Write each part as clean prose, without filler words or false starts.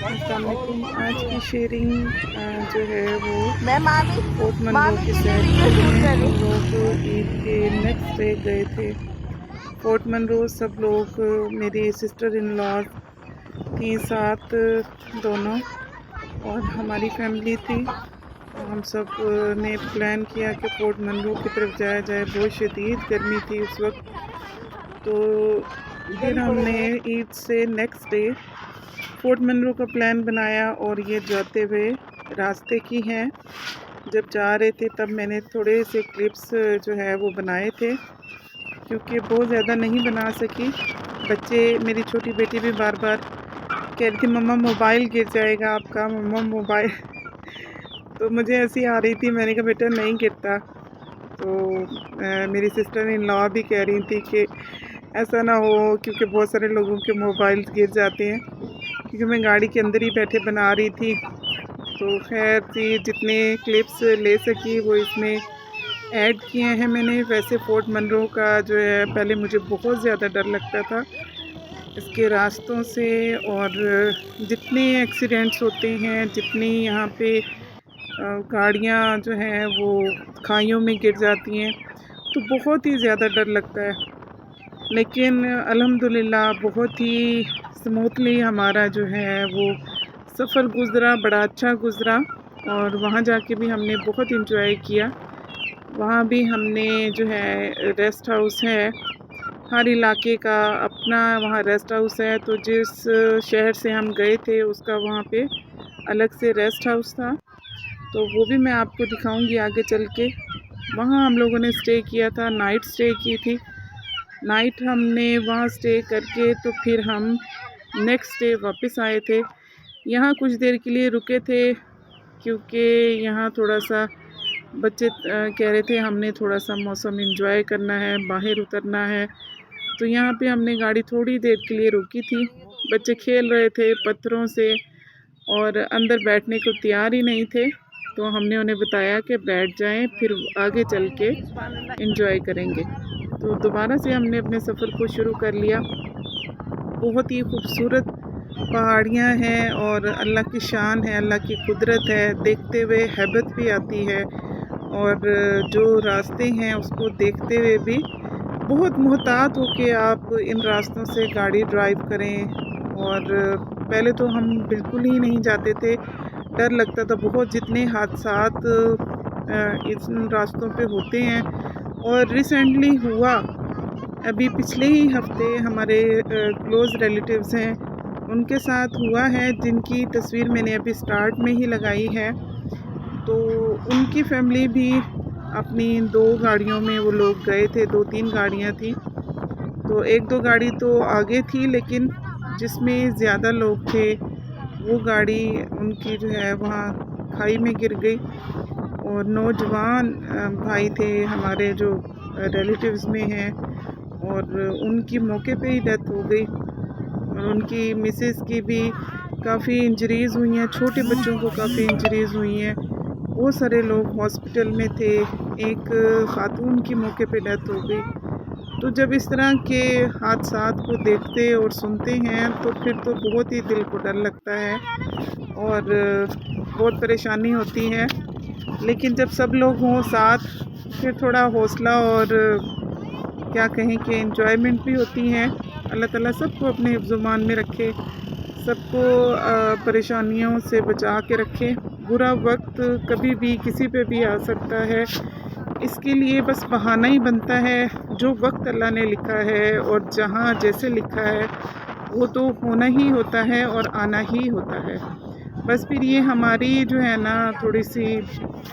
अस्सलाम वालेकुम। आज की शेयरिंग जो है वो पोर्ट मामी मनरो की वीडियो सैर वीडियो शूट में कर हम रही। लोग ईद के नेक्स्ट डे गए थे पोर्ट मनरो। सब लोग मेरी सिस्टर इन लॉ थी साथ, दोनों, और हमारी फैमिली थी। हम सब ने प्लान किया कि पोर्ट मनरो की तरफ जाया जाए। बहुत शदीद गर्मी थी उस वक्त, तो फिर हमने ईद से नेक्स्ट डे पोर्ट मनरो का प्लान बनाया। और ये जाते हुए रास्ते की हैं, जब जा रहे थे तब मैंने थोड़े से क्लिप्स जो है वो बनाए थे, क्योंकि बहुत ज़्यादा नहीं बना सकी। बच्चे, मेरी छोटी बेटी भी बार बार कह रही थी मम्मा मोबाइल गिर जाएगा आपका, मम्मा मोबाइल। तो मुझे ऐसी आ रही थी, मैंने कहा बेटा नहीं गिरता। तो मेरी सिस्टर इन लॉ भी कह रही थी कि ऐसा ना हो, क्योंकि बहुत सारे लोगों के मोबाइल गिर जाते हैं, क्योंकि मैं गाड़ी के अंदर ही बैठे बना रही थी। तो खैर जी, जितने क्लिप्स ले सकी वो इसमें ऐड किए हैं मैंने। वैसे पोर्ट मनरो का जो है, पहले मुझे बहुत ज़्यादा डर लगता था इसके रास्तों से, और जितने एक्सीडेंट्स होते हैं, जितनी यहाँ पे गाड़ियाँ जो हैं वो खाइयों में गिर जाती हैं, तो बहुत ही ज़्यादा डर लगता है। लेकिन अल्हम्दुलिल्लाह बहुत ही स्मूथली हमारा जो है वो सफ़र गुज़रा, बड़ा अच्छा गुज़रा। और वहाँ जाके भी हमने बहुत इंजॉय किया। वहाँ भी हमने जो है, रेस्ट हाउस है, हर इलाके का अपना वहाँ रेस्ट हाउस है। तो जिस शहर से हम गए थे उसका वहाँ पे अलग से रेस्ट हाउस था, तो वो भी मैं आपको दिखाऊंगी आगे चल के। वहाँ हम लोगों ने स्टे किया था, नाइट स्टे की थी। नाइट हमने वहाँ स्टे करके तो फिर हम नेक्स्ट डे वापस आए थे। यहाँ कुछ देर के लिए रुके थे, क्योंकि यहाँ थोड़ा सा बच्चे कह रहे थे हमने थोड़ा सा मौसम एंजॉय करना है, बाहर उतरना है। तो यहाँ पे हमने गाड़ी थोड़ी देर के लिए रोकी थी। बच्चे खेल रहे थे पत्थरों से और अंदर बैठने को तैयार ही नहीं थे, तो हमने उन्हें बताया कि बैठ जाएं, फिर आगे चल के एंजॉय करेंगे। तो दोबारा से हमने अपने सफ़र को शुरू कर लिया। बहुत ही खूबसूरत पहाड़ियाँ हैं और अल्लाह की शान है, अल्लाह की कुदरत है। देखते हुए हैबत भी आती है, और जो रास्ते हैं उसको देखते हुए भी बहुत मुहतात हो के आप इन रास्तों से गाड़ी ड्राइव करें। और पहले तो हम बिल्कुल ही नहीं जाते थे, डर लगता था बहुत, जितने हादसात इन रास्तों पे होते हैं। और रिसेंटली हुआ, अभी पिछले ही हफ्ते हमारे क्लोज़ रिलेटिव्स हैं, उनके साथ हुआ है, जिनकी तस्वीर मैंने अभी स्टार्ट में ही लगाई है। तो उनकी फैमिली भी अपनी 2 गाड़ियों में वो लोग गए थे, 2-3 गाड़ियाँ थी। तो 1-2 गाड़ी तो आगे थी, लेकिन जिसमें ज़्यादा लोग थे वो गाड़ी उनकी जो है वहाँ खाई में गिर गई। और नौजवान भाई थे हमारे जो रिलेटिव्स में हैं, और उनकी मौके पे ही डेथ हो गई। और उनकी मिसेस की भी काफ़ी इंजरीज़ हुई हैं, छोटे बच्चों को काफ़ी इंजरीज़ हुई हैं। बहुत सारे लोग हॉस्पिटल में थे, एक ख़ातून की मौके पे डेथ हो गई। तो जब इस तरह के हादसात को देखते और सुनते हैं तो फिर तो बहुत ही दिल को डर लगता है और बहुत परेशानी होती है। लेकिन जब सब लोग हों साथ, फिर थोड़ा हौसला और क्या कहें कि एंजॉयमेंट भी होती है। अल्लाह ताला सबको अपने हिफ्ज़-ओ-मान में रखे, सबको परेशानियों से बचा के रखे। बुरा वक्त कभी भी किसी पे भी आ सकता है, इसके लिए बस बहाना ही बनता है। जो वक्त अल्लाह ने लिखा है और जहाँ जैसे लिखा है वो तो होना ही होता है और आना ही होता है। बस फिर ये हमारी जो है ना थोड़ी सी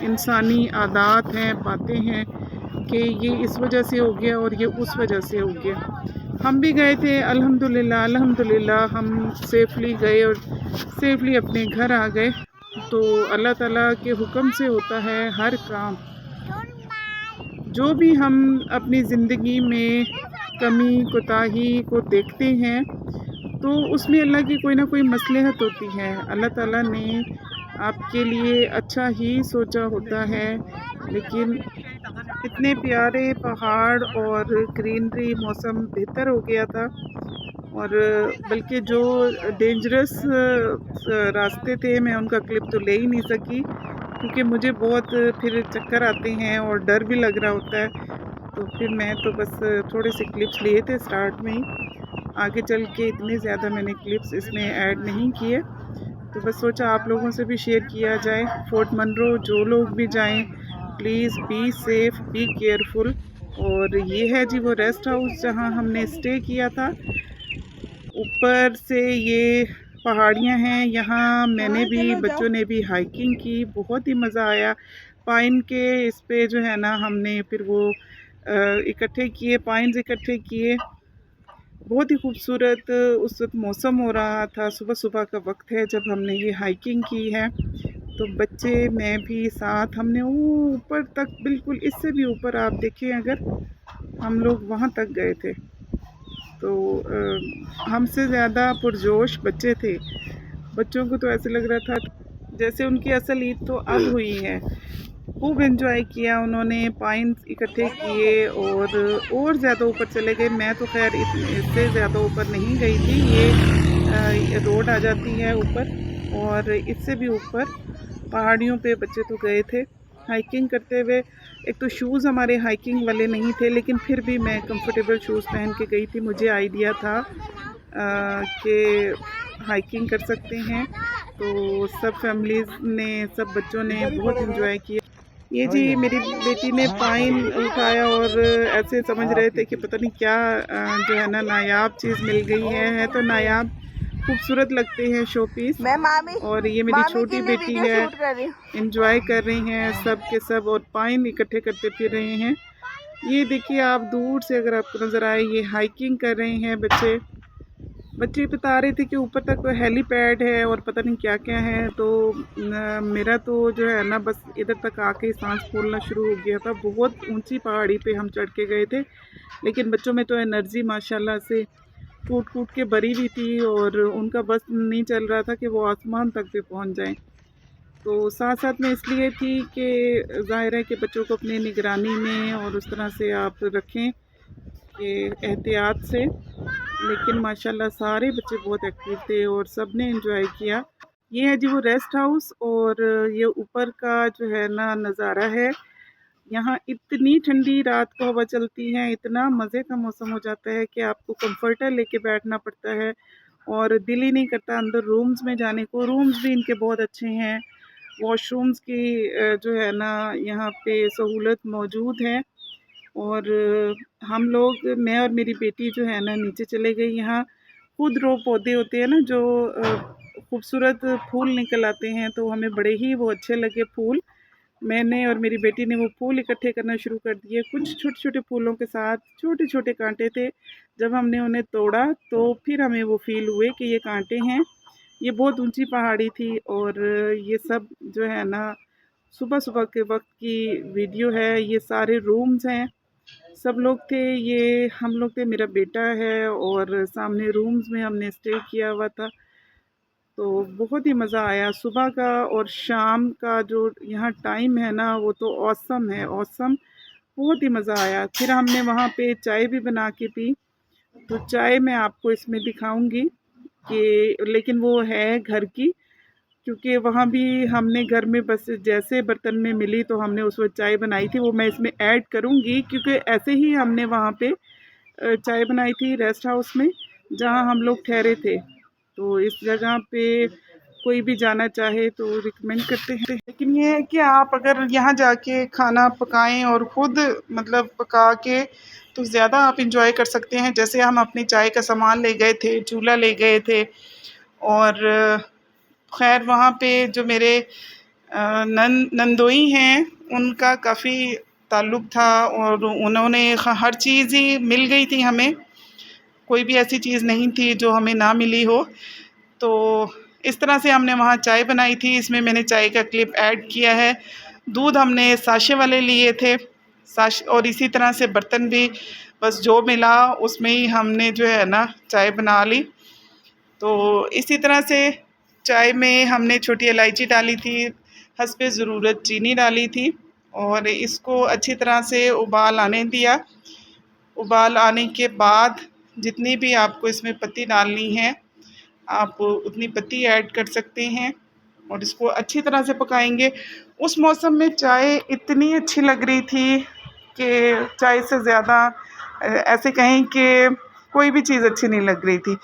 इंसानी आदात हैं, बातें हैं कि ये इस वजह से हो गया और ये उस वजह से हो गया। हम भी गए थे, अल्हम्दुलिल्लाह अल्हम्दुलिल्लाह हम सेफ़ली गए और सेफ़ली अपने घर आ गए। तो अल्लाह ताला के हुक्म से होता है हर काम। जो भी हम अपनी ज़िंदगी में कमी कोताही को देखते हैं तो उसमें अल्लाह की कोई ना कोई मसलहत होती है। अल्लाह ताला ने आपके लिए अच्छा ही सोचा होता है। लेकिन इतने प्यारे पहाड़ और ग्रीनरी, मौसम बेहतर हो गया था और बल्कि जो डेंजरस रास्ते थे मैं उनका क्लिप तो ले ही नहीं सकी, क्योंकि मुझे बहुत फिर चक्कर आते हैं और डर भी लग रहा होता है। तो फिर मैं तो बस थोड़े से क्लिप्स लिए थे स्टार्ट में ही, आगे चल के इतने ज़्यादा मैंने क्लिप्स इसमें ऐड नहीं किए। तो बस सोचा आप लोगों से भी शेयर किया जाए। फोर्ट मनरो जो लोग भी जाएं, please be safe, be careful. और ये है जी वो रेस्ट हाउस जहां हमने स्टे किया था। ऊपर से ये पहाड़ियाँ हैं, यहाँ मैंने भी बच्चों ने भी हाइकिंग की, बहुत ही मज़ा आया। पाइन के इस पे जो है ना हमने फिर वो इकट्ठे किए, पाइन्स इकट्ठे किए। बहुत ही खूबसूरत उस वक्त मौसम हो रहा था, सुबह सुबह का वक्त है जब हमने ये हाइकिंग की है। तो बच्चे मैं भी साथ, हमने वो ऊपर तक, बिल्कुल इससे भी ऊपर आप देखें अगर, हम लोग वहाँ तक गए थे। तो हमसे ज़्यादा पुरजोश बच्चे थे। बच्चों को तो ऐसे लग रहा था जैसे उनकी असल ईद तो अब हुई है। खूब एंजॉय किया उन्होंने, पाइन्स इकट्ठे किए और ज़्यादा ऊपर चले गए। मैं तो खैर इससे ज़्यादा ऊपर नहीं गई थी, ये रोड आ जाती है ऊपर, और इससे भी ऊपर पहाड़ियों पे बच्चे तो गए थे हाइकिंग करते हुए। एक तो शूज़ हमारे हाइकिंग वाले नहीं थे, लेकिन फिर भी मैं कंफर्टेबल शूज़ पहन के गई थी। मुझे आइडिया था कि हाइकिंग कर सकते हैं। तो सब फैमिलीज़ ने, सब बच्चों ने बहुत इन्जॉय किया। ये जी मेरी बेटी ने पाइन उठाया और ऐसे समझ रहे थे कि पता नहीं क्या जो है ना नायाब चीज़ मिल गई है तो नायाब खूबसूरत लगते हैं शो पीस। और ये मेरी छोटी बेटी है, एंजॉय कर रही हैं सब के सब, और पाइन इकट्ठे करते फिर रहे हैं। ये देखिए आप दूर से अगर आपको नज़र आए, ये हाइकिंग कर रहे हैं बच्चे। बच्चे बता रहे थे कि ऊपर तक हेलीपैड है और पता नहीं क्या क्या है। तो मेरा तो जो है ना बस इधर तक आके सांस फूलना शुरू हो गया था। बहुत ऊंची पहाड़ी पे हम चढ़ के गए थे, लेकिन बच्चों में तो एनर्जी माशाल्लाह से कूट कूट के भरी हुई थी, और उनका बस नहीं चल रहा था कि वो आसमान तक पे पहुंच जाएं। तो साथ साथ में इसलिए थी कि ज़ाहिर है कि बच्चों को अपनी निगरानी में और उस तरह से आप रखें कि एहतियात से। लेकिन माशाल्लाह सारे बच्चे बहुत एक्टिव थे और सब ने एंजॉय किया। ये है जी वो रेस्ट हाउस, और ये ऊपर का जो है ना नज़ारा है। यहाँ इतनी ठंडी रात को हवा चलती है, इतना मज़े का मौसम हो जाता है कि आपको कंफर्टर लेके बैठना पड़ता है और दिल ही नहीं करता अंदर रूम्स में जाने को। रूम्स भी इनके बहुत अच्छे हैं, वॉशरूम्स की जो है ना यहाँ पे सहूलत मौजूद है। और हम लोग, मैं और मेरी बेटी जो है ना नीचे चले गए। यहाँ खुद रो पौधे होते हैं ना जो खूबसूरत फूल निकल आते हैं, तो हमें बड़े ही वो अच्छे लगे फूल। मैंने और मेरी बेटी ने वो फूल इकट्ठे करना शुरू कर दिए। कुछ छोटे छोटे फूलों के साथ छोटे छोटे कांटे थे। जब हमने उन्हें तोड़ा तो फिर हमें वो फील हुए कि ये कांटे हैं। ये बहुत ऊंची पहाड़ी थी, और ये सब जो है ना सुबह सुबह के वक्त की वीडियो है। ये सारे रूम्स हैं, सब लोग थे, ये हम लोग थे, मेरा बेटा है, और सामने रूम्स में हमने स्टे किया हुआ था। तो बहुत ही मज़ा आया सुबह का, और शाम का जो यहाँ टाइम है ना वो तो औसम है, औसम। बहुत ही मज़ा आया। फिर हमने वहाँ पे चाय भी बना के पी। तो चाय मैं आपको इसमें दिखाऊंगी कि, लेकिन वो है घर की, क्योंकि वहाँ भी हमने घर में बस जैसे बर्तन में मिली तो हमने उस वक्त चाय बनाई थी। वो मैं इसमें ऐड करूँगी, क्योंकि ऐसे ही हमने वहाँ पे चाय बनाई थी रेस्ट हाउस में जहाँ हम लोग ठहरे थे। तो इस जगह पे कोई भी जाना चाहे तो रिकमेंड करते हैं। लेकिन ये है कि आप अगर यहाँ जाके खाना पकाएं और ख़ुद मतलब पका के, तो ज़्यादा आप इंजॉय कर सकते हैं। जैसे हम अपनी चाय का सामान ले गए थे, चूल्हा ले गए थे, और खैर वहाँ पे जो मेरे नंदोई हैं उनका काफ़ी ताल्लुक़ था, और उन्होंने हर चीज़ ही मिल गई थी हमें। कोई भी ऐसी चीज़ नहीं थी जो हमें ना मिली हो। तो इस तरह से हमने वहाँ चाय बनाई थी। इसमें मैंने चाय का क्लिप ऐड किया है। दूध हमने साशे वाले लिए थे, और इसी तरह से बर्तन भी बस जो मिला उसमें ही हमने जो है ना चाय बना ली। तो इसी तरह से चाय में हमने छोटी इलायची डाली थी, हस्बे ज़रूरत चीनी डाली थी, और इसको अच्छी तरह से उबाल आने दिया। उबाल आने के बाद जितनी भी आपको इसमें पत्ती डालनी है आप उतनी पत्ती ऐड कर सकते हैं और इसको अच्छी तरह से पकाएंगे। उस मौसम में चाय इतनी अच्छी लग रही थी कि चाय से ज़्यादा ऐसे कहें कि कोई भी चीज़ अच्छी नहीं लग रही थी।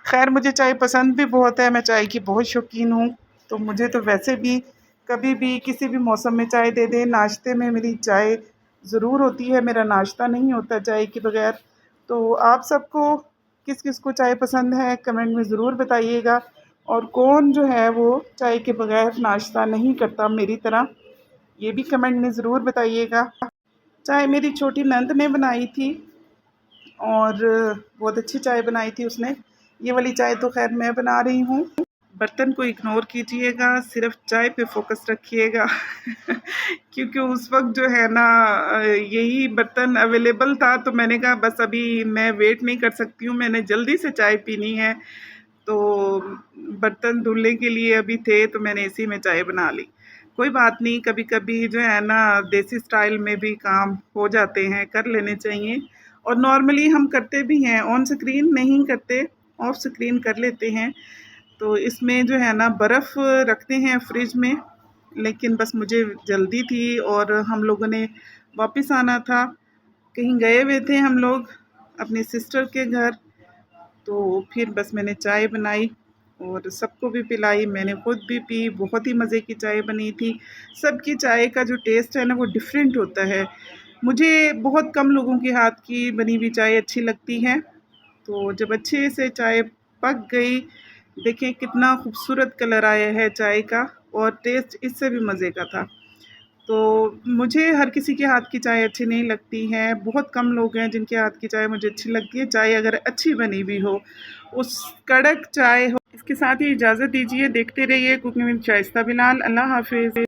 खैर मुझे चाय पसंद भी बहुत है, मैं चाय की बहुत शौकीन हूँ, तो मुझे तो वैसे भी कभी भी किसी भी मौसम में चाय दे दें, नाश्ते में मेरी चाय ज़रूर होती है, मेरा नाश्ता नहीं होता चाय के बगैर। तो आप सबको किस किस को चाय पसंद है कमेंट में ज़रूर बताइएगा, और कौन जो है वो चाय के बगैर नाश्ता नहीं करता मेरी तरह, ये भी कमेंट में ज़रूर बताइएगा। चाय मेरी छोटी नंद ने बनाई थी और बहुत अच्छी चाय बनाई थी उसने। ये वाली चाय तो खैर मैं बना रही हूँ। बर्तन को इग्नोर कीजिएगा, सिर्फ चाय पे फोकस रखिएगा क्योंकि उस वक्त जो है ना यही बर्तन अवेलेबल था, तो मैंने कहा बस अभी मैं वेट नहीं कर सकती हूँ, मैंने जल्दी से चाय पीनी है। तो बर्तन धुलने के लिए अभी थे तो मैंने इसी में चाय बना ली। कोई बात नहीं, कभी कभी जो है ना देसी स्टाइल में भी काम हो जाते हैं, कर लेने चाहिए। और नॉर्मली हम करते भी हैं, ऑन स्क्रीन नहीं करते, ऑफ स्क्रीन कर लेते हैं। तो इसमें जो है ना बर्फ़ रखते हैं फ्रिज में, लेकिन बस मुझे जल्दी थी और हम लोगों ने वापस आना था, कहीं गए हुए थे हम लोग अपनी सिस्टर के घर। तो फिर बस मैंने चाय बनाई और सबको भी पिलाई, मैंने खुद भी पी। बहुत ही मज़े की चाय बनी थी। सबकी चाय का जो टेस्ट है ना वो डिफरेंट होता है। मुझे बहुत कम लोगों के हाथ की बनी हुई चाय अच्छी लगती है। तो जब अच्छे से चाय पक गई, देखें कितना खूबसूरत कलर आया है चाय का, और टेस्ट इससे भी मज़े का था। तो मुझे हर किसी के हाथ की चाय अच्छी नहीं लगती है, बहुत कम लोग हैं जिनके हाथ की चाय मुझे अच्छी लगती है। चाय अगर अच्छी बनी हुई हो, उस कड़क चाय हो। इसके साथ ही इजाज़त दीजिए, देखते रहिए कुकिंग विद शाइस्ता बिलाल। अल्लाह हाफिज़।